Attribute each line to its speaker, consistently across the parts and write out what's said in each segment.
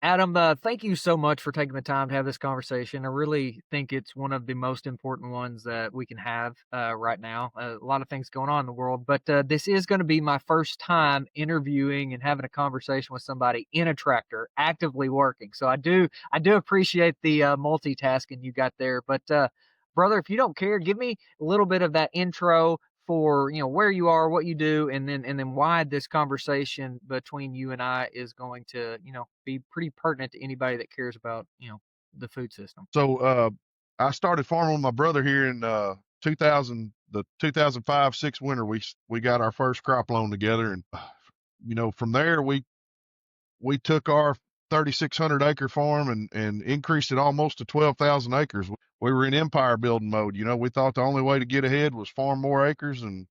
Speaker 1: Adam, thank you so much for taking the time to have this conversation. I really think it's one of the most important ones that we can have right now. A lot of things going on in the world, but this is going to be my first time interviewing and having a conversation with somebody in a tractor, actively working. So I do appreciate the multitasking you got there. But brother, if you don't care, give me a little bit of that intro for where you are, what you do, and then why this conversation between you and I is going to be pretty pertinent to anybody that cares about the food system.
Speaker 2: So I started farming with my brother here in 2000, the 2005-6 winter. We got our first crop loan together, and from there we took our 3,600 acre farm and increased it almost to 12,000 acres. We were in empire building mode. We thought the only way to get ahead was farm more acres and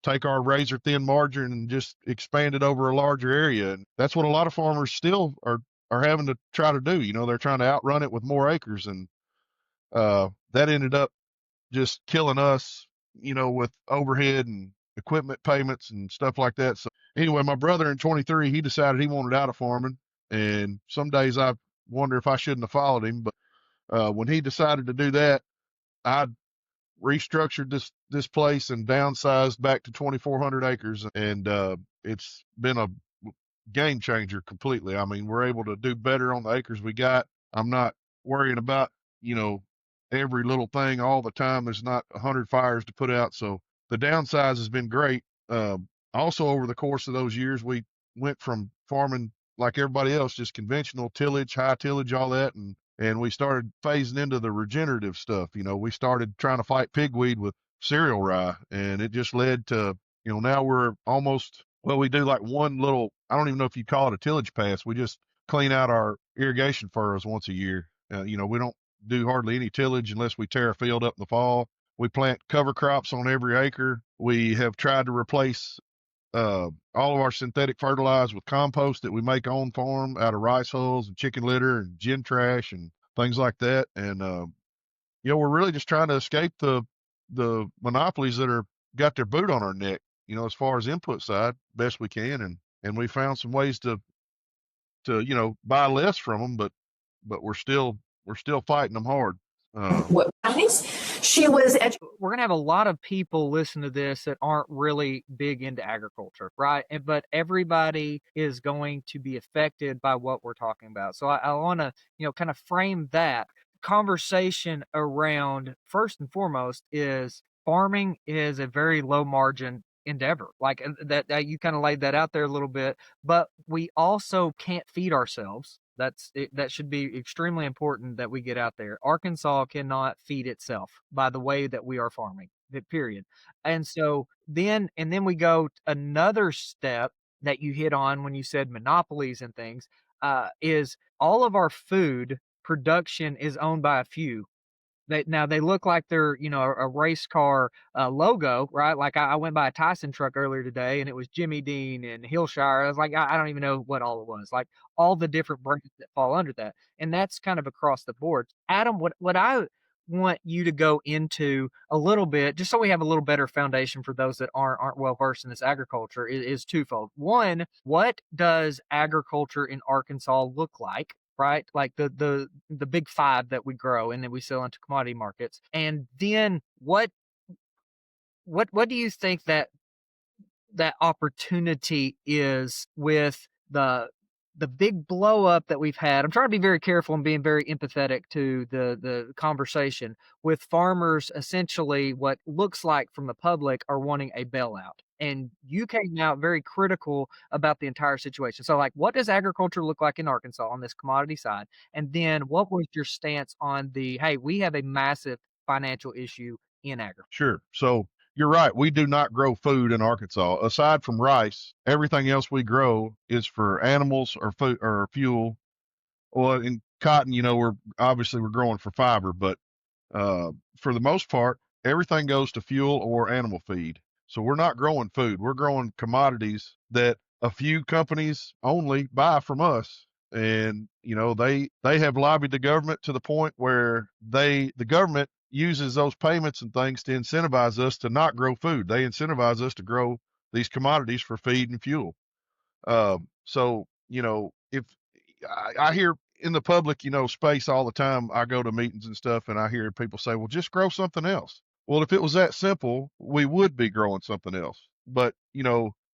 Speaker 2: take our razor thin margin and just expand it over a larger area. And that's what a lot of farmers still are having to try to do. They're trying to outrun it with more acres, and that ended up just killing us, with overhead and equipment payments and stuff like that. So anyway, my brother in 23, he decided he wanted out of farming, and some days I wonder if I shouldn't have followed him. But when he decided to do that, I restructured this place and downsized back to 2,400 acres, and it's been a game changer completely. I mean, we're able to do better on the acres we got. I'm not worrying about every little thing all the time. There's not 100 fires to put out, so the downsize has been great. Also, over the course of those years, we went from farming like everybody else, just conventional tillage, high tillage, all that, and we started phasing into the regenerative stuff. We started trying to fight pigweed with cereal rye, and it just led to, now we're almost, well, we do like one little, I don't even know if you call it a tillage pass. We just clean out our irrigation furrows once a year. We don't do hardly any tillage unless we tear a field up in the fall. We plant cover crops on every acre. We have tried to replace all of our synthetic fertilizer with compost that we make on farm out of rice hulls and chicken litter and gin trash and things like that. And we're really just trying to escape the monopolies that are got their boot on our neck. As far as input side, best we can, and we found some ways to buy less from them, but we're still fighting them hard.
Speaker 1: What she was we're gonna have a lot of people listen to this that aren't really big into agriculture, right? But everybody is going to be affected by what we're talking about. So I want to, kind of frame that conversation around, first and foremost, is farming is a very low margin endeavor. Like that you kind of laid that out there a little bit, but we also can't feed ourselves. That should be extremely important that we get out there. Arkansas cannot feed itself by the way that we are farming, period. And so then we go another step that you hit on when you said monopolies and things, is all of our food production is owned by a few. They look like they're, a race car logo, right? Like I went by a Tyson truck earlier today, and it was Jimmy Dean and Hillshire. I was like, I don't even know what all it was. Like all the different brands that fall under that, and that's kind of across the board. Adam, what I want you to go into a little bit, just so we have a little better foundation for those that aren't well versed in this agriculture, is twofold. One, what does agriculture in Arkansas look like? Right? Like the big five that we grow and then we sell into commodity markets. And then what do you think that opportunity is with the big blow up that we've had? I'm trying to be very careful and being very empathetic to the conversation with farmers. Essentially, what looks like from the public are wanting a bailout. And you came out very critical about the entire situation. So, like, what does agriculture look like in Arkansas on this commodity side? And then what was your stance on hey, we have a massive financial issue in agriculture?
Speaker 2: Sure. So you're right. We do not grow food in Arkansas. Aside from rice, everything else we grow is for animals or food or fuel. Well, in cotton, we're growing for fiber, but for the most part, everything goes to fuel or animal feed. So we're not growing food. We're growing commodities that a few companies only buy from us. And, they have lobbied the government to the point where the government uses those payments and things to incentivize us to not grow food. They incentivize us to grow these commodities for feed and fuel. So, if I hear in the public, space all the time. I go to meetings and stuff, and I hear people say, well, just grow something else. Well, if it was that simple, we would be growing something else. But,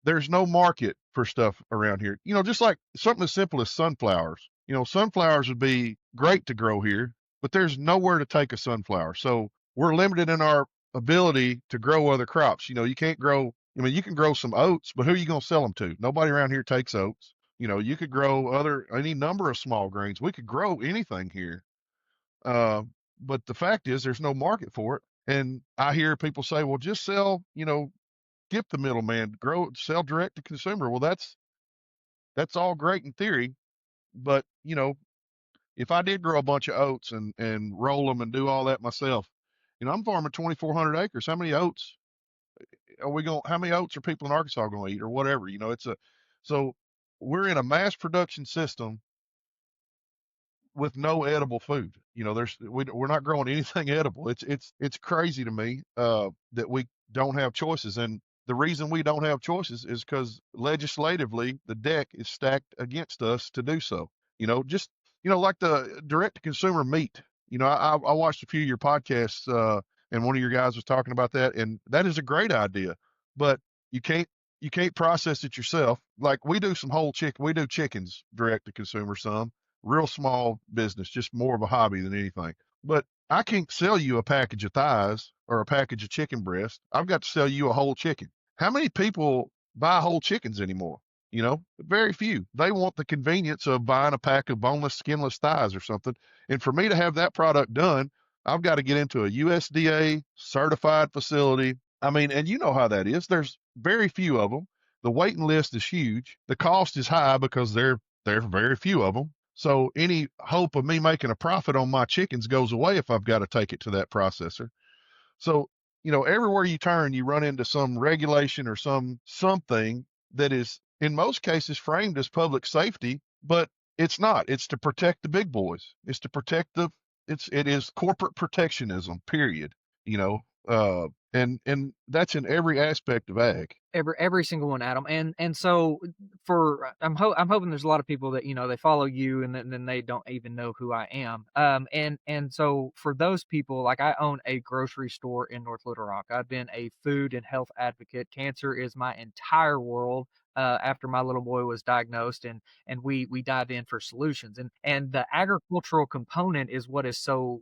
Speaker 2: there's no market for stuff around here. Just like something as simple as sunflowers. Sunflowers would be great to grow here, but there's nowhere to take a sunflower. So we're limited in our ability to grow other crops. You can't grow, you can grow some oats, but who are you going to sell them to? Nobody around here takes oats. You could grow any number of small grains. We could grow anything here. Uh, but the fact is, there's no market for it. And I hear people say, well, just sell, skip the middleman, sell direct to consumer. Well, that's all great in theory. But, if I did grow a bunch of oats and roll them and do all that myself, I'm farming 2,400 acres. How many oats are people in Arkansas going to eat or whatever? So we're in a mass production system with no edible food. We're not growing anything edible. It's crazy to me that we don't have choices, and the reason we don't have choices is because legislatively the deck is stacked against us to do so. Just like the direct to consumer meat. I watched a few of your podcasts, and one of your guys was talking about that, and that is a great idea, but you can't you can't process it yourself. Like we do some whole chicken, we do chickens direct to consumer some real small business, just more of a hobby than anything. But I can't sell you a package of thighs or a package of chicken breast. I've got to sell you a whole chicken. How many people buy whole chickens anymore? Very few. They want the convenience of buying a pack of boneless, skinless thighs or something. And for me to have that product done, I've got to get into a USDA certified facility. I mean, and you know how that is. There's very few of them. The waiting list is huge. The cost is high because there are very few of them. So any hope of me making a profit on my chickens goes away if I've got to take it to that processor. So, everywhere you turn, you run into some regulation or something that is in most cases framed as public safety, but it's not. It's to protect the big boys. It's to protect it is corporate protectionism, period. You know, and that's in every aspect of ag.
Speaker 1: Every single one, Adam. And so I'm hoping there's a lot of people that they follow you and then they don't even know who I am. And so for those people, like I own a grocery store in North Little Rock. I've been a food and health advocate. Cancer is my entire world. After my little boy was diagnosed, and we dive in for solutions, and the agricultural component is what is so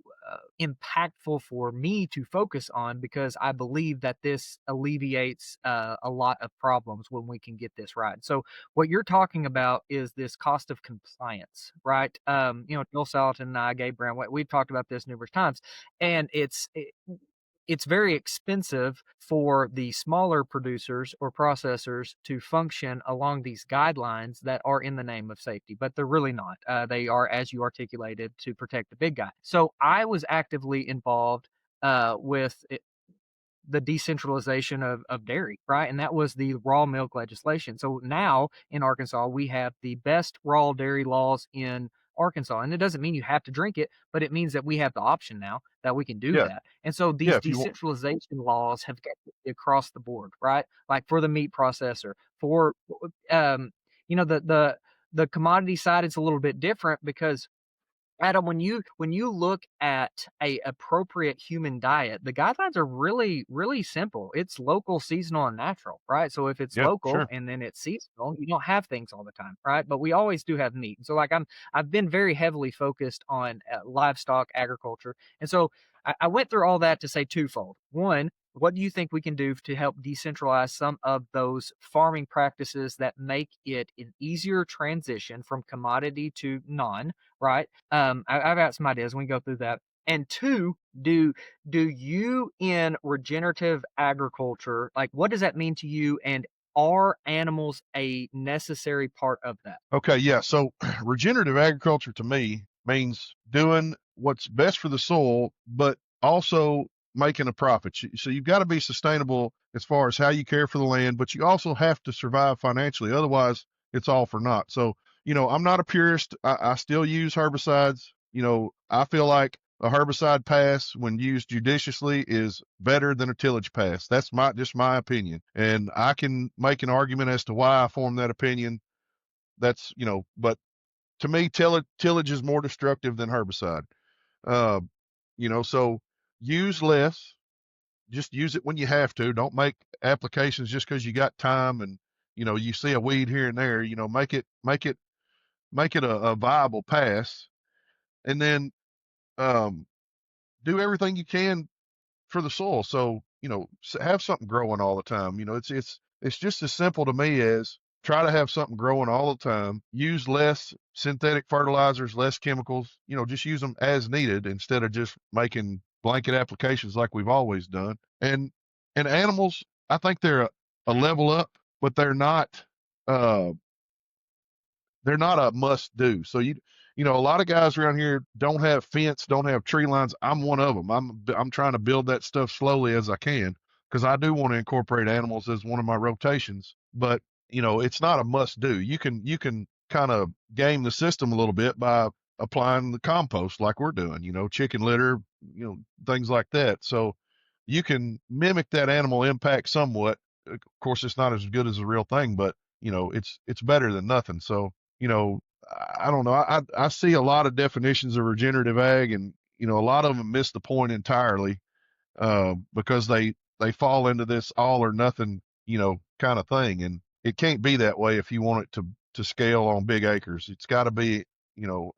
Speaker 1: impactful for me to focus on, because I believe that this alleviates a lot of problems when we can get this right. So what you're talking about is this cost of compliance, right? Joel Salatin and I, Gabe Brown, we've talked about this numerous times, and it's very expensive for the smaller producers or processors to function along these guidelines that are in the name of safety, but they're really not. They are, as you articulated, to protect the big guy. So I was actively involved with the decentralization of dairy, right? And that was the raw milk legislation. So now in Arkansas, we have the best raw dairy laws in Arkansas. And it doesn't mean you have to drink it, but it means that we have the option now that we can do
Speaker 2: Yeah,
Speaker 1: that. And so
Speaker 2: yeah.
Speaker 1: these
Speaker 2: If you want,
Speaker 1: decentralization laws have got across the board, right? Like for the meat processor, for the commodity side, it's a little bit different because Adam, when you look at a appropriate human diet, the guidelines are really, really simple. It's local, seasonal, and natural, right? So if it's
Speaker 2: yeah,
Speaker 1: local
Speaker 2: sure.
Speaker 1: and then it's seasonal, you don't have things all the time, right? But we always do have meat. So I've been very heavily focused on livestock agriculture, and so I went through all that to say twofold. One, what do you think we can do to help decentralize some of those farming practices that make it an easier transition from commodity to non, right? I've got some ideas. We can go through that. And two, do you in regenerative agriculture, like what does that mean to you? And are animals a necessary part of that?
Speaker 2: Okay, yeah. So regenerative agriculture to me means doing what's best for the soil, but also making a profit. So you've got to be sustainable as far as how you care for the land, but you also have to survive financially. Otherwise, it's all for naught. So, I'm not a purist. I still use herbicides. I feel like a herbicide pass, when used judiciously, is better than a tillage pass. That's just my opinion. And I can make an argument as to why I form that opinion. But to me, tillage is more destructive than herbicide. Uh, so use less. Just use it when you have to. Don't make applications just because you got time and you see a weed here and there. Make it a viable pass, and then um, do everything you can for the soil. So, have something growing all the time. It's just as simple to me as try to have something growing all the time. Use less synthetic fertilizers, less chemicals. Just use them as needed instead of just making blanket applications like we've always done. And animals, I think they're a level up, but uh they're not a must do. So a lot of guys around here don't have fence, don't have tree lines. I'm one of them. I'm trying to build that stuff slowly as I can because I do want to incorporate animals as one of my rotations. But it's not a must do. You can kind of game the system a little bit by applying the compost like we're doing. Chicken litter, things like that. So you can mimic that animal impact somewhat. Of course, it's not as good as the real thing, but it's better than nothing. So you know, I don't know. I see a lot of definitions of regenerative ag, and a lot of them miss the point entirely because they fall into this all or nothing, kind of thing, and it can't be that way if you want it to scale on big acres. It's got to be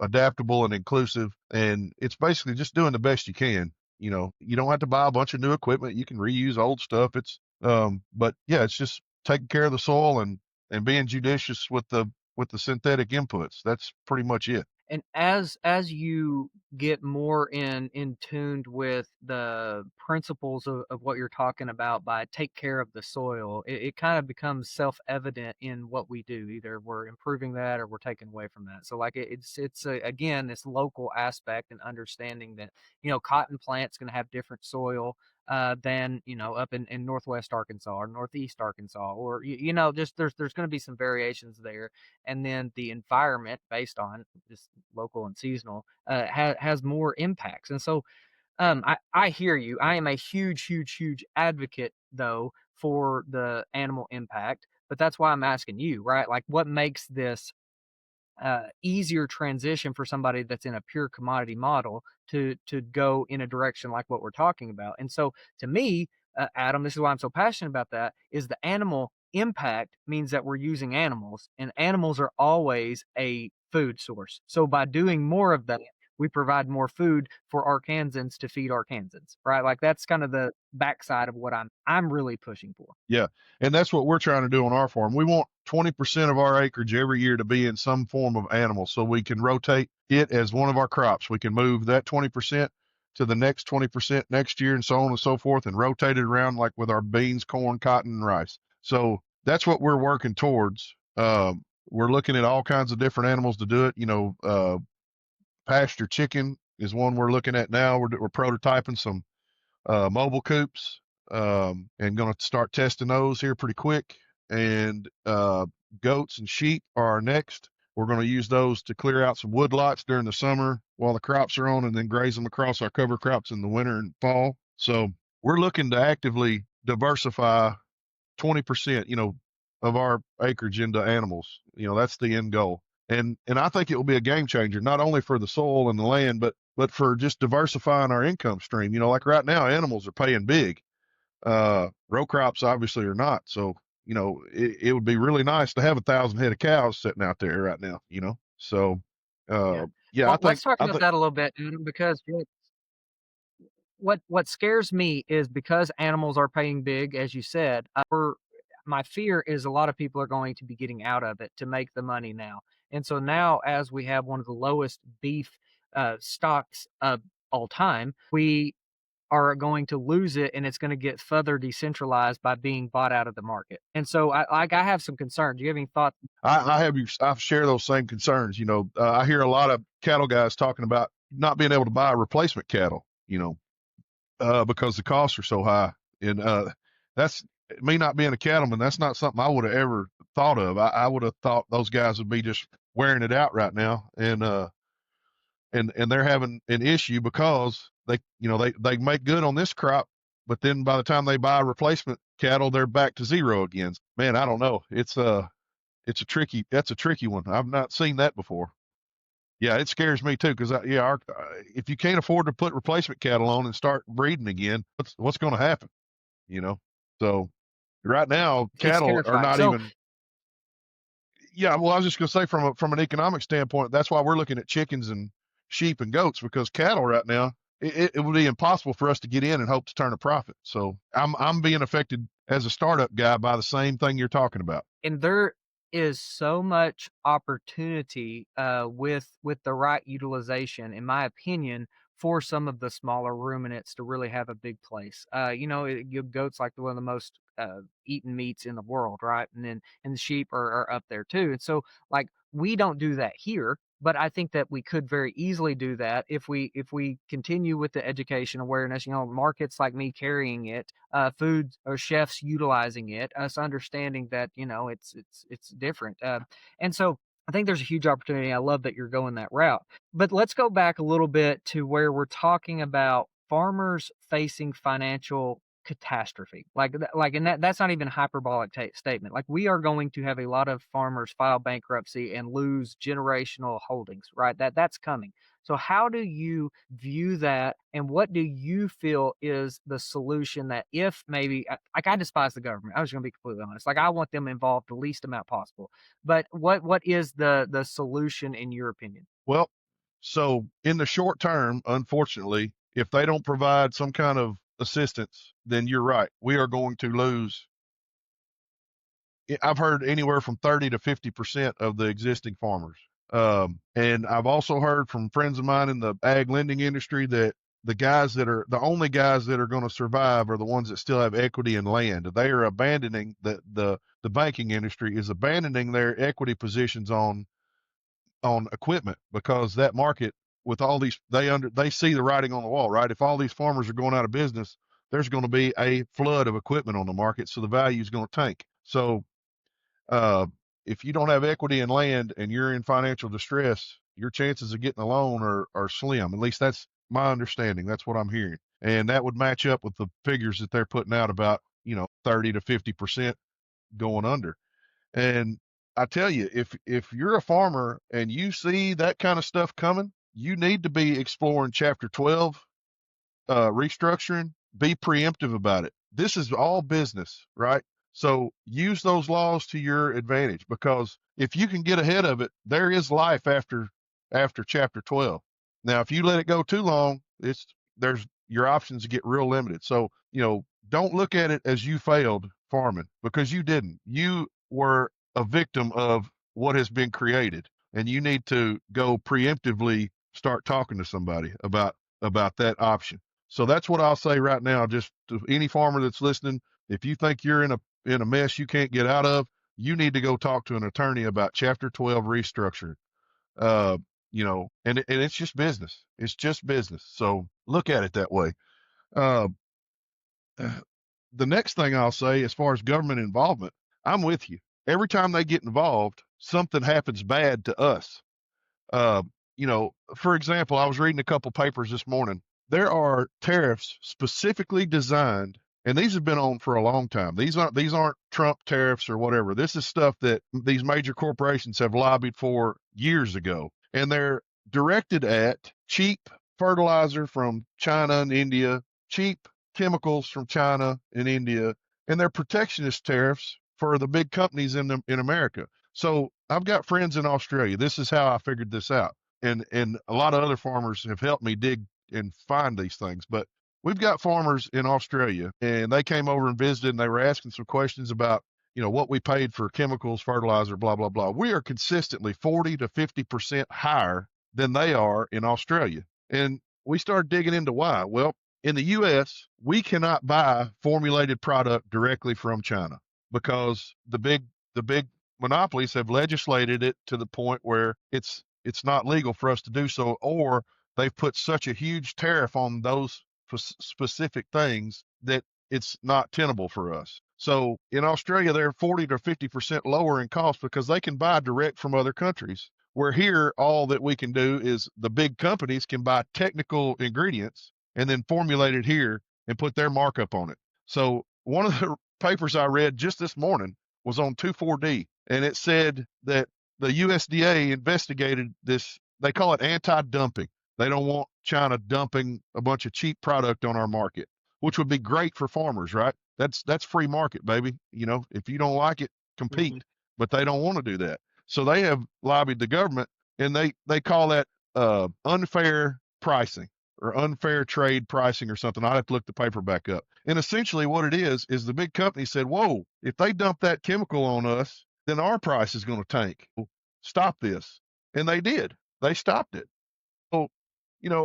Speaker 2: adaptable and inclusive, and it's basically just doing the best you can. You don't have to buy a bunch of new equipment. You can reuse old stuff. But yeah, it's just taking care of the soil and being judicious with the synthetic inputs. That's pretty much it.
Speaker 1: And as you get more in tuned with the principles of what you're talking about by take care of the soil, it kind of becomes self-evident in what we do. Either we're improving that or we're taking away from that. So like again this local aspect and understanding that cotton plant's going to have different soil than up in Northwest Arkansas or Northeast Arkansas, or just there's going to be some variations there, and then the environment based on just local and seasonal has more impacts. And so I hear you. I am a huge advocate though for the animal impact, but that's why I'm asking you, right? Like what makes this easier transition for somebody that's in a pure commodity model to go in a direction like what we're talking about. And so to me, Adam, this is why I'm so passionate about that, is the animal impact means that we're using animals, and animals are always a food source. So by doing more of that, we provide more food for Arkansans to feed Arkansans, right? Like that's kind of the backside of what I'm really pushing for.
Speaker 2: Yeah. And that's what we're trying to do on our farm. We want 20% of our acreage every year to be in some form of animal so we can rotate it as one of our crops. We can move that 20% to the next 20% next year and so on and so forth and rotate it around like with our beans, corn, cotton, and rice. So that's what we're working towards. We're looking at all kinds of different animals to do it. Pasture chicken is one we're looking at now. We're prototyping some mobile coops, and going to start testing those here pretty quick. And goats and sheep are our next. We're going to use those to clear out some wood lots during the summer while the crops are on, and then graze them across our cover crops in the winter and fall. So we're looking to actively diversify 20%, of our acreage into animals. That's the end goal. And I think it will be a game changer, not only for the soil and the land, but for just diversifying our income stream. Like right now, animals are paying big. Row crops obviously are not. So, it would be really nice to have 1,000 head of cows sitting out there right now. So,
Speaker 1: Yeah.
Speaker 2: yeah,
Speaker 1: Well, let's talk about that a little bit, Adam, because what scares me is because animals are paying big, as you said, my fear is a lot of people are going to be getting out of it to make the money now. And so now, as we have one of the lowest beef stocks of all time, we are going to lose it, and it's going to get further decentralized by being bought out of the market. And so I have some concerns. Do you have any thoughts?
Speaker 2: I share those same concerns. I hear a lot of cattle guys talking about not being able to buy replacement cattle, because the costs are so high. And that's me not being a cattleman. That's not something I would have ever thought of. I would have thought those guys would be just wearing it out right now, and they're having an issue because they make good on this crop, but then by the time they buy replacement cattle, they're back to zero again. Man, I don't know. That's a tricky one. I've not seen that before. Yeah, it scares me too. Cause if you can't afford to put replacement cattle on and start breeding again, what's going to happen? You know? So right now,
Speaker 1: It's
Speaker 2: cattle are
Speaker 1: terrifying.
Speaker 2: not
Speaker 1: So
Speaker 2: even, yeah. Well, I was just going to say from an economic standpoint, that's why we're looking at chickens and sheep and goats, because cattle right now, it would be impossible for us to get in and hope to turn a profit. So I'm being affected as a startup guy by the same thing you're talking about.
Speaker 1: and there is so much opportunity with the right utilization, in my opinion, for some of the smaller ruminants to really have a big place. Goats like one of the most eaten meats in the world, right? And the sheep are up there too. And so, like, we don't do that here, but I think that we could very easily do that if we continue with the education awareness. Markets like me carrying it, food or chefs utilizing it, us understanding that it's different, and so I think there's a huge opportunity. I love that you're going that route. But let's go back a little bit to where we're talking about farmers facing financial catastrophe, and that's not even a hyperbolic statement. Like, we are going to have a lot of farmers file bankruptcy and lose generational holdings, right? That's coming. So how do you view that, and what do you feel is the solution? That if maybe, like, I despise the government. I was going to be completely honest. Like, I want them involved the least amount possible. But what is the solution in your opinion?
Speaker 2: Well, so in the short term, unfortunately, if they don't provide some kind of assistance, then you're right. We are going to lose. I've heard anywhere from 30 to 50% of the existing farmers. And I've also heard from friends of mine in the ag lending industry that the only guys that are going to survive are the ones that still have equity in land. They are abandoning the banking industry is abandoning their equity positions on equipment, because that market, with all these, they see the writing on the wall, right? If all these farmers are going out of business, there's going to be a flood of equipment on the market, so the value is going to tank. So uh, if you don't have equity in land and you're in financial distress, your chances of getting a loan are slim. At least that's my understanding. That's what I'm hearing, and that would match up with the figures that they're putting out about 30 to 50% going under. And I tell you, if you're a farmer and you see that kind of stuff coming, you need to be exploring Chapter 12, restructuring. Be preemptive about it. This is all business, right? So use those laws to your advantage, because if you can get ahead of it, there is life after Chapter 12. Now, if you let it go too long, there's your options get real limited. So don't look at it as you failed farming, because you didn't. You were a victim of what has been created, and you need to go preemptively start talking to somebody about that option. So that's what I'll say right now. Just to any farmer that's listening, if you think you're in a mess you can't get out of, you need to go talk to an attorney about Chapter 12 restructuring. Uh, and it's just business. It's just business. So look at it that way. Uh, the next thing I'll say, as far as government involvement, I'm with you. Every time they get involved, something happens bad to us. Uh, for example, I was reading a couple papers this morning. There are tariffs specifically designed, and these have been on for a long time. These aren't Trump tariffs or whatever. This is stuff that these major corporations have lobbied for years ago, and they're directed at cheap fertilizer from China and India, cheap chemicals from China and India, and they're protectionist tariffs for the big companies in America. So I've got friends in Australia. This is how I figured this out. And a lot of other farmers have helped me dig and find these things. But we've got farmers in Australia, and they came over and visited, and they were asking some questions about, what we paid for chemicals, fertilizer, blah, blah, blah. We are consistently 40 to 50% higher than they are in Australia. And we started digging into why. Well, in the US, we cannot buy formulated product directly from China, because the big monopolies have legislated it to the point where it's not legal for us to do so, or they've put such a huge tariff on those specific things that it's not tenable for us. So in Australia, they're 40 to 50% lower in cost because they can buy direct from other countries. Where here, all that we can do is the big companies can buy technical ingredients and then formulate it here and put their markup on it. So one of the papers I read just this morning was on 2,4-D, and it said that the USDA investigated they call it anti-dumping. They don't want China dumping a bunch of cheap product on our market, which would be great for farmers, right? That's free market, baby. You know, if you don't like it,
Speaker 1: Hmm.
Speaker 2: compete. But they don't want to do that. So they have lobbied the government, and they call that unfair pricing or unfair trade pricing or something. I'd have to look the paper back up. And essentially what it is the big company said, whoa, if they dump that chemical on us, then our price is going to tank. Stop this. And they did. They stopped it. So,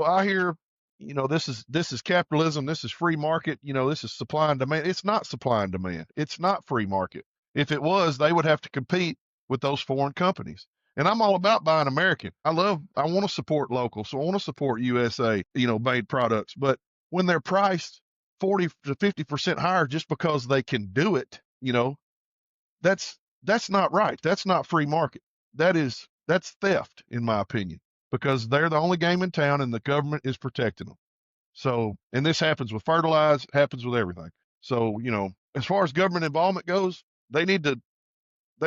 Speaker 2: I hear, this is capitalism, this is free market, this is supply and demand. It's not supply and demand. It's not free market. If it was, they would have to compete with those foreign companies. And I'm all about buying American. I want to support local, so I want to support USA, made products. But when they're priced 40 to 50% higher just because they can do it, that's that's not right. That's not free market. That's theft, in my opinion, because they're the only game in town and the government is protecting them. So, and this happens with fertilizer, happens with everything. So, as far as government involvement goes, they need to,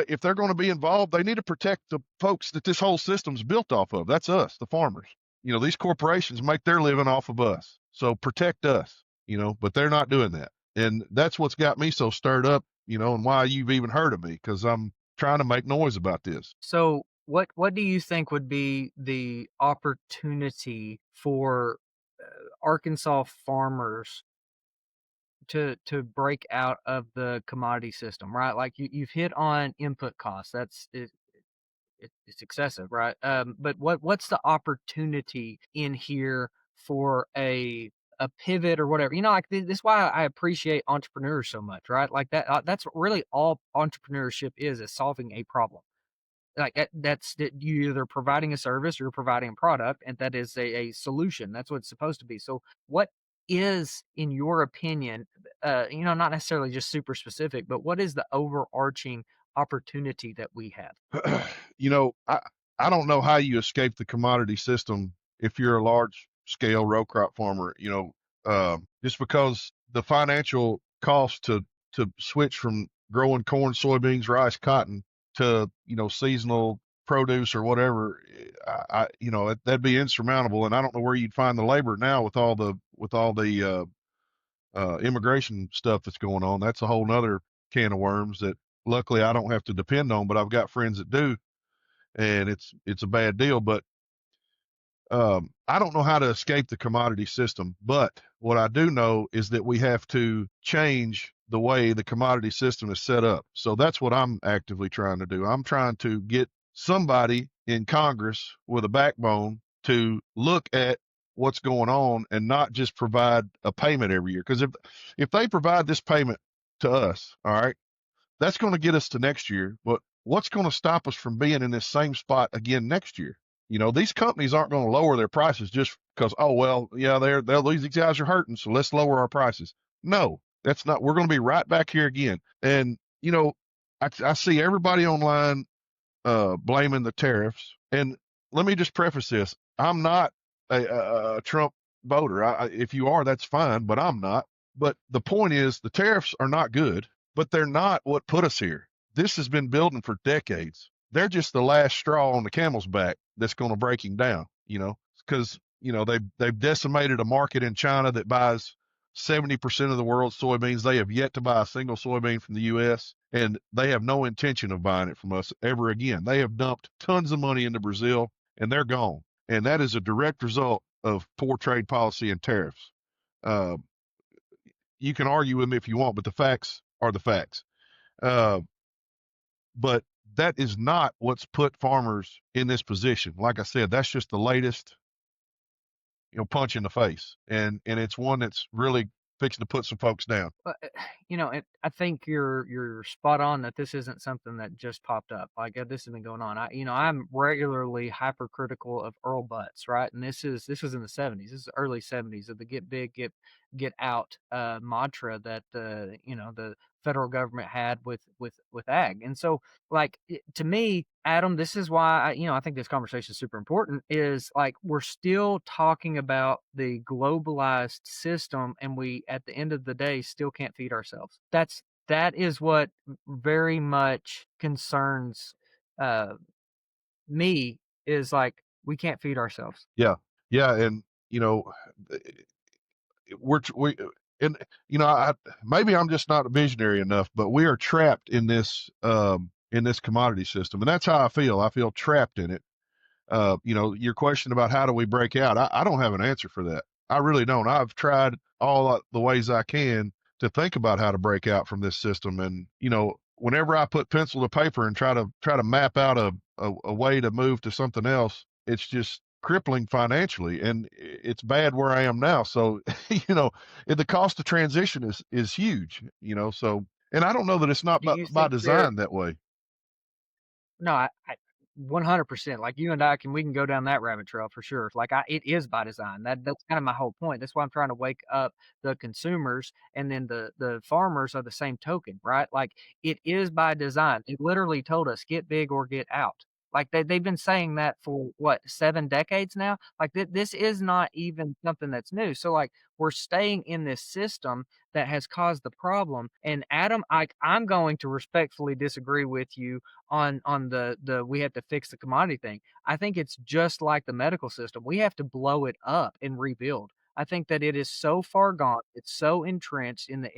Speaker 2: if they're going to be involved, they need to protect the folks that this whole system's built off of. That's us, the farmers. These corporations make their living off of us. So protect us, but they're not doing that. And that's what's got me so stirred up, and why you've even heard of me, because I'm trying to make noise about this.
Speaker 1: So what do you think would be the opportunity for Arkansas farmers to break out of the commodity system, right? Like you've hit on input costs. It's excessive, right? But what's the opportunity in here for a pivot or whatever? Like this is why I appreciate entrepreneurs so much, right? Like that. That's really all entrepreneurship is solving a problem. Like that's that you either providing a service or you're providing a product, and that is a solution. That's what it's supposed to be. So what is, in your opinion, not necessarily just super specific, but what is the overarching opportunity that we have?
Speaker 2: you know, I I don't know how you escape the commodity system if you're a large scale row crop farmer. Just because the financial cost to switch from growing corn, soybeans, rice, cotton to seasonal produce or whatever, that'd be insurmountable. And I don't know where you'd find the labor now with all the immigration stuff that's going on. That's a whole nother can of worms that luckily I don't have to depend on, but I've got friends that do, and it's a bad deal. But I don't know how to escape the commodity system. But what I do know is that we have to change the way the commodity system is set up. So that's what I'm actively trying to do. I'm trying to get somebody in Congress with a backbone to look at what's going on and not just provide a payment every year. Because if they provide this payment to us, all right, that's going to get us to next year. But what's going to stop us from being in this same spot again next year? These companies aren't going to lower their prices just because, oh, well, yeah, these guys are hurting, so let's lower our prices. No, that's not. We're going to be right back here again. And, I see everybody online blaming the tariffs. And let me just preface this: I'm not a Trump voter. If you are, that's fine, but I'm not. But the point is, the tariffs are not good, but they're not what put us here. This has been building for decades. They're just the last straw on the camel's back that's going to break him down. Because they've decimated a market in China that buys 70% of the world's soybeans. They have yet to buy a single soybean from the U.S., and they have no intention of buying it from us ever again. They have dumped tons of money into Brazil, and they're gone. And that is a direct result of poor trade policy and tariffs. Uh, you can argue with me if you want, but the facts are the facts. Uh, but that is not what's put farmers in this position. Like I said, that's just the latest punch in the face, and it's one that's really fixing to put some folks down.
Speaker 1: I think you're spot on that this isn't something that just popped up. Like this has been going on. I'm regularly hypercritical of Earl Butz, right? And this was in the '70s. This is early '70s of the get big, get out mantra that the federal government had with ag. And so, like to me, Adam, this is why I think this conversation is super important. Is like we're still talking about the globalized system, and we at the end of the day still can't feed ourselves. That is what very much concerns uh, me. Is like We can't feed ourselves.
Speaker 2: Yeah. Yeah. And, you know, we, and, you know, maybe I'm just not a visionary enough, but we are trapped in this commodity system. And that's how I feel. I feel trapped in it. You know, your question about how do we break out, I don't have an answer for that. I really don't. I've tried all the ways I can to think about how to break out from this system. And, you know, whenever I put pencil to paper and try to map out a way to move to something else, it's just crippling financially, and it's bad where I am now. So, you know, the cost of transition is huge, you know, so, and I don't know that it's not
Speaker 1: Do you
Speaker 2: by
Speaker 1: think there
Speaker 2: design that way.
Speaker 1: No, I 100%. Like you and I we can go down that rabbit trail for sure. Like it is by design. That's kind of my whole point. That's why I'm trying to wake up the consumers, and then the farmers are the same token, right? Like it is by design. It literally told us get big or get out. Like they've been saying that for what, 7 decades now? Like this is not even something that's new. So like we're staying in this system that has caused the problem. And Adam, I'm going to respectfully disagree with you on the we have to fix the commodity thing. I think it's just like the medical system. We have to blow it up and rebuild. I think that it is so far gone. It's so entrenched in the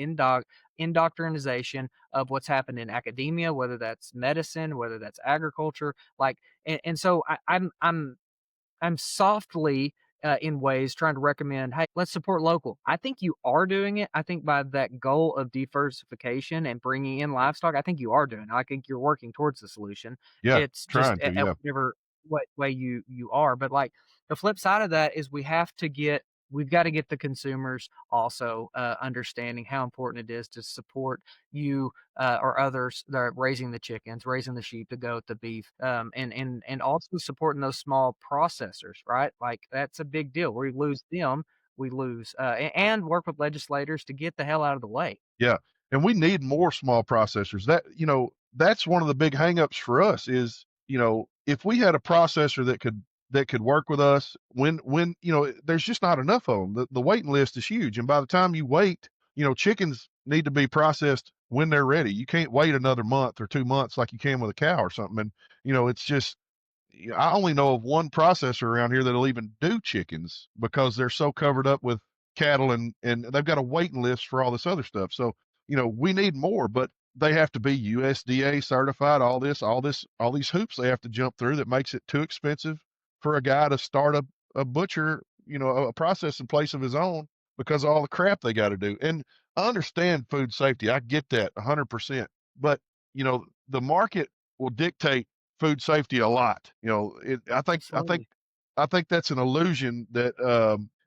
Speaker 1: indoctrination of what's happened in academia, whether that's medicine, whether that's agriculture. Like, and so I'm softly, in ways trying to recommend, hey, let's support local. I think you are doing it. I think by that goal of diversification and bringing in livestock, I think you are doing it. I think you're working towards the solution.
Speaker 2: Yeah.
Speaker 1: It's just
Speaker 2: Trying to.
Speaker 1: at
Speaker 2: Yeah.
Speaker 1: whatever what way you are. But like the flip side of that is we've got to get the consumers also understanding how important it is to support you or others that are raising the chickens, raising the sheep, the goat, the beef, and also supporting those small processors, right? Like that's a big deal. We lose them, we lose, and work with legislators to get the hell out of the way.
Speaker 2: Yeah. And we need more small processors. That, you know, that's one of the big hangups for us is, you know, if we had a processor that could work with us when, you know, there's just not enough of them. The waiting list is huge. And by the time you wait, you know, chickens need to be processed when they're ready. You can't wait another month or 2 months like you can with a cow or something. And, you know, it's just, I only know of one processor around here that'll even do chickens because they're so covered up with cattle, and they've got a waiting list for all this other stuff. So, you know, we need more, but they have to be USDA certified, all these hoops they have to jump through that makes it too expensive for a guy to start a butcher, you know, a processing place of his own because of all the crap they got to do. And I understand food safety. I get that 100%. But, you know, the market will dictate food safety a lot. You know,
Speaker 1: Absolutely.
Speaker 2: I think that's an illusion that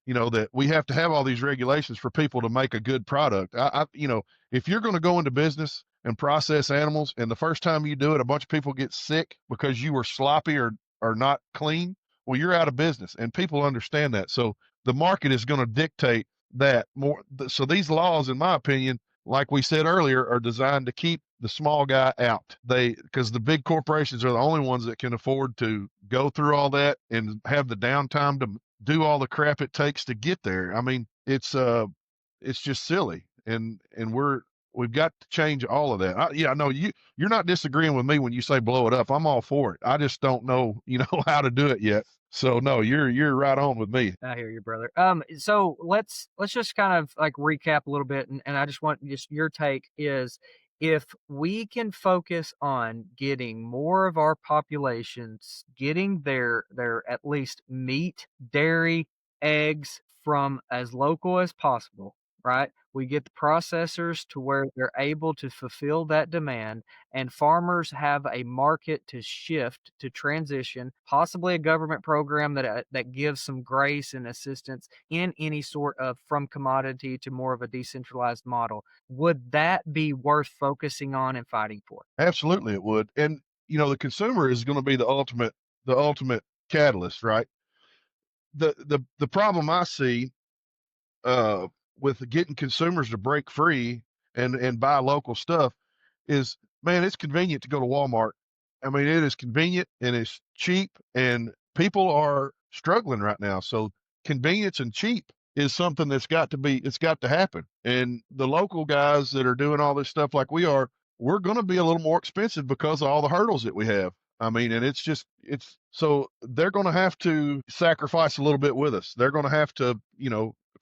Speaker 2: you know, that we have to have all these regulations for people to make a good product. You know, if you're going to go into business and process animals, and the first time you do it, a bunch of people get sick because you were sloppy or not clean, well, you're out of business, and people understand that. So the market is going to dictate that more. So these laws, in my opinion, like we said earlier, are designed to keep the small guy out. Because the big corporations are the only ones that can afford to go through all that and have the downtime to do all the crap it takes to get there. I mean, it's just silly, and we've got to change all of that. Yeah, I know you're not disagreeing with me when you say blow it up. I'm all for it. I just don't know, you know, how to do it yet. So no, you're right on with me.
Speaker 1: I hear you, brother. So let's just kind of like recap a little bit, and I just want just your take is if we can focus on getting more of our populations getting their at least meat, dairy, eggs from as local as possible, right? We get the processors to where they're able to fulfill that demand, and farmers have a market to shift, to transition, possibly a government program that gives some grace and assistance in any sort of from commodity to more of a decentralized model. Would that be worth focusing on and fighting for?
Speaker 2: Absolutely, it would. And you know, the consumer is going to be the ultimate catalyst, right? The problem I see uh, with getting consumers to break free and buy local stuff is, man, it's convenient to go to Walmart. I mean, it is convenient and it's cheap, and people are struggling right now. So convenience and cheap is something it's got to happen. And the local guys that are doing all this stuff like we are, we're going to be a little more expensive because of all the hurdles that we have. I mean, and it's so they're going to have to sacrifice a little bit with us. They're going to have to,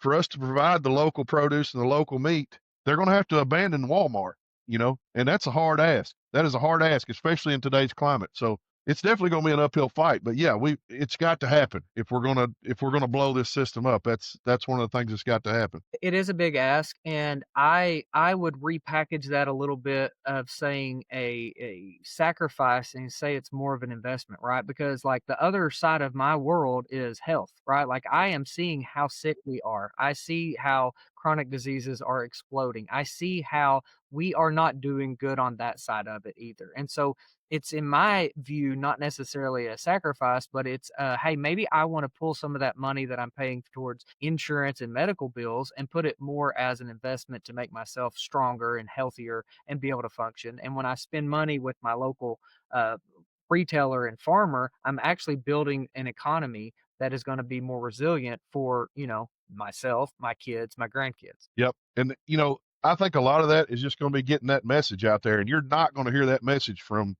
Speaker 2: for us to provide the local produce and the local meat, they're going to have to abandon Walmart, and that's a hard ask. That is a hard ask, especially in today's climate. So it's definitely going to be an uphill fight, but yeah, it's got to happen if we're going to blow this system up. That's one of the things that's got to happen.
Speaker 1: It is a big ask, and I would repackage that a little bit of saying a sacrifice and say it's more of an investment, right? Because like the other side of my world is health, right? Like I am seeing how sick we are. I see how chronic diseases are exploding. I see how we are not doing good on that side of it either. And so it's in my view not necessarily a sacrifice, but it's hey, maybe I want to pull some of that money that I'm paying towards insurance and medical bills and put it more as an investment to make myself stronger and healthier and be able to function. And when I spend money with my local uh, retailer and farmer, I'm actually building an economy that is going to be more resilient for, myself, my kids, my grandkids.
Speaker 2: Yep. And I think a lot of that is just going to be getting that message out there, and you're not going to hear that message from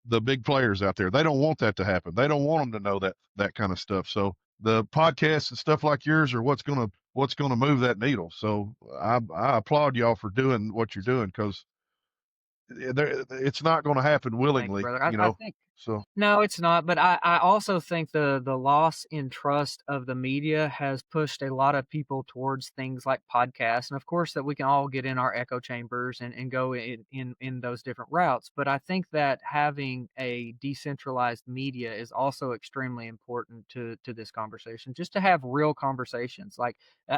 Speaker 2: the big players out there. They don't want that to happen. They don't want them to know that kind of stuff. So the podcasts and stuff like yours are what's going to move that needle. So I applaud y'all for doing what you're doing, because it's not going to happen
Speaker 1: Thank you,
Speaker 2: willingly,
Speaker 1: brother. I think
Speaker 2: So
Speaker 1: no, it's not, but I also think the loss in trust of the media has pushed a lot of people towards things like podcasts, and of course that we can all get in our echo chambers and go in those different routes. But I think that having a decentralized media is also extremely important to this conversation, just to have real conversations. Like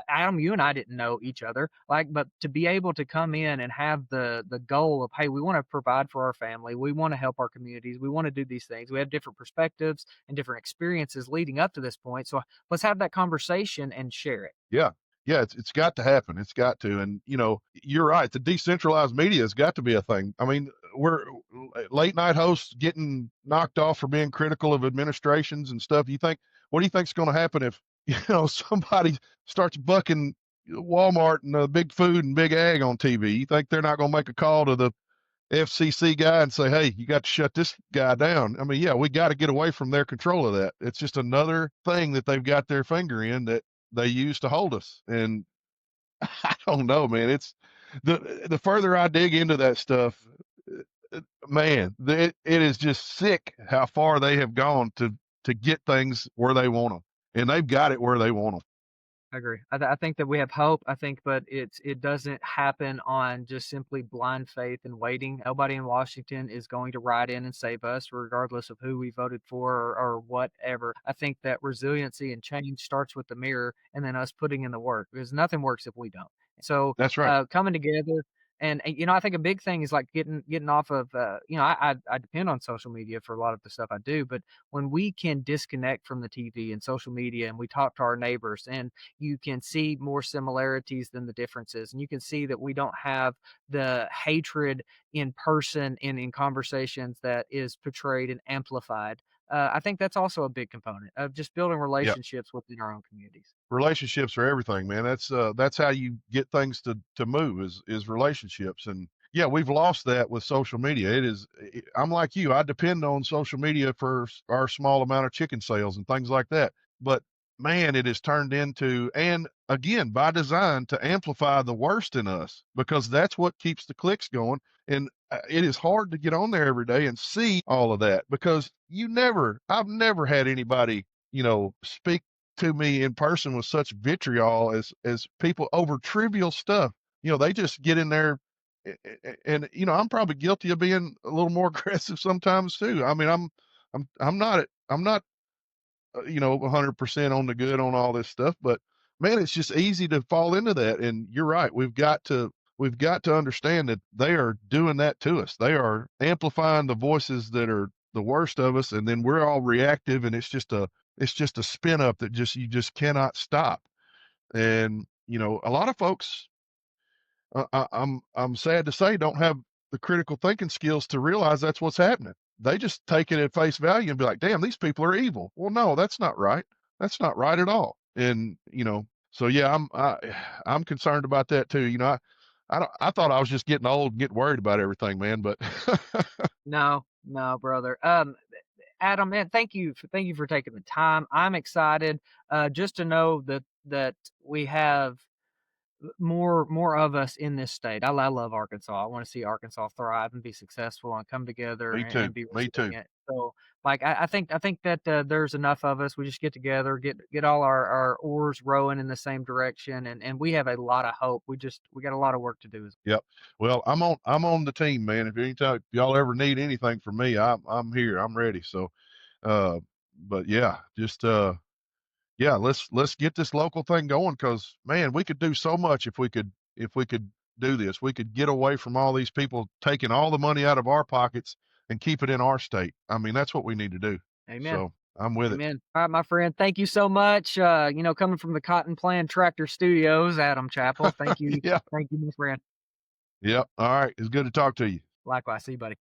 Speaker 1: Adam, you and I didn't know each other, like, but to be able to come in and have the goal of, hey, we want to provide for our family, we want to help our communities, we want to do these things. We have different perspectives and different experiences leading up to this point. So let's have that conversation and share it.
Speaker 2: yeah. Yeah, it's got to happen. It's got to. And you're right. The decentralized media has got to be a thing. I mean, we're late night hosts getting knocked off for being critical of administrations and stuff. What do you think's going to happen if, somebody starts bucking Walmart and big food and big ag on TV? You think they're not going to make a call to the FCC guy and say, "Hey, you got to shut this guy down"? I mean, yeah, we got to get away from their control of that. It's just another thing that they've got their finger in that they use to hold us. And I don't know, man. It's the further I dig into that stuff, man, it is just sick how far they have gone to get things where they want them, and they've got it where they want them.
Speaker 1: I agree. I think that we have hope. I think, but it doesn't happen on just simply blind faith and waiting. Nobody in Washington is going to ride in and save us, regardless of who we voted for or whatever. I think that resiliency and change starts with the mirror, and then us putting in the work, because nothing works if we don't. So
Speaker 2: That's right.
Speaker 1: coming together. And I think a big thing is like getting off of I depend on social media for a lot of the stuff I do, but when we can disconnect from the TV and social media and we talk to our neighbors, and you can see more similarities than the differences, and you can see that we don't have the hatred in person and in conversations that is portrayed and amplified. I think that's also a big component of just building
Speaker 2: Yeah.
Speaker 1: relationships within our own communities.
Speaker 2: Relationships are everything, man. That's how you get things to move is relationships. And yeah, we've lost that with social media. I'm like you. I depend on social media for our small amount of chicken sales and things like that. But man, it has turned into, and again, by design, to amplify the worst in us, because that's what keeps the clicks going. And it is hard to get on there every day and see all of that, because I've never had anybody, speak to me in person with such vitriol as people over trivial stuff. They just get in there, and I'm probably guilty of being a little more aggressive sometimes too. I mean, I'm not 100% on the good on all this stuff, but man, it's just easy to fall into that. And you're right. We've got to understand that they are doing that to us. They are amplifying the voices that are the worst of us, and then we're all reactive, and it's just a spin up that you just cannot stop. And a lot of folks, I'm sad to say, don't have the critical thinking skills to realize that's what's happening. They just take it at face value and be like, "Damn, these people are evil." Well, no, that's not right. That's not right at all. And so yeah, I'm concerned about that too. I thought I was just getting old and getting worried about everything, man. But
Speaker 1: No, no, brother. Adam, man, thank you for taking the time. I'm excited, just to know that we have more of us in this state. I love Arkansas. I want to see Arkansas thrive and be successful and come together
Speaker 2: Me
Speaker 1: and
Speaker 2: too.
Speaker 1: be
Speaker 2: Me too.
Speaker 1: resilient. So, like, I think that there's enough of us. We just get together, get all our oars rowing in the same direction, and we have a lot of hope. We got a lot of work to do.
Speaker 2: Yep. Well, I'm on the team, man. If y'all ever need anything from me, I'm here. I'm ready. So, uh, but yeah, just yeah, let's get this local thing going, because man, we could do so much if we could do this. We could get away from all these people taking all the money out of our pockets and keep it in our state. I mean, that's what we need to do.
Speaker 1: Amen.
Speaker 2: So I'm with it.
Speaker 1: Amen. All right, my friend. Thank you so much. Coming from the Cotton Plan Tractor Studios, Adam Chappell. Thank you.
Speaker 2: Yeah.
Speaker 1: Thank you, my friend.
Speaker 2: Yep. All right. It's good to talk to you.
Speaker 1: Likewise. See you, buddy.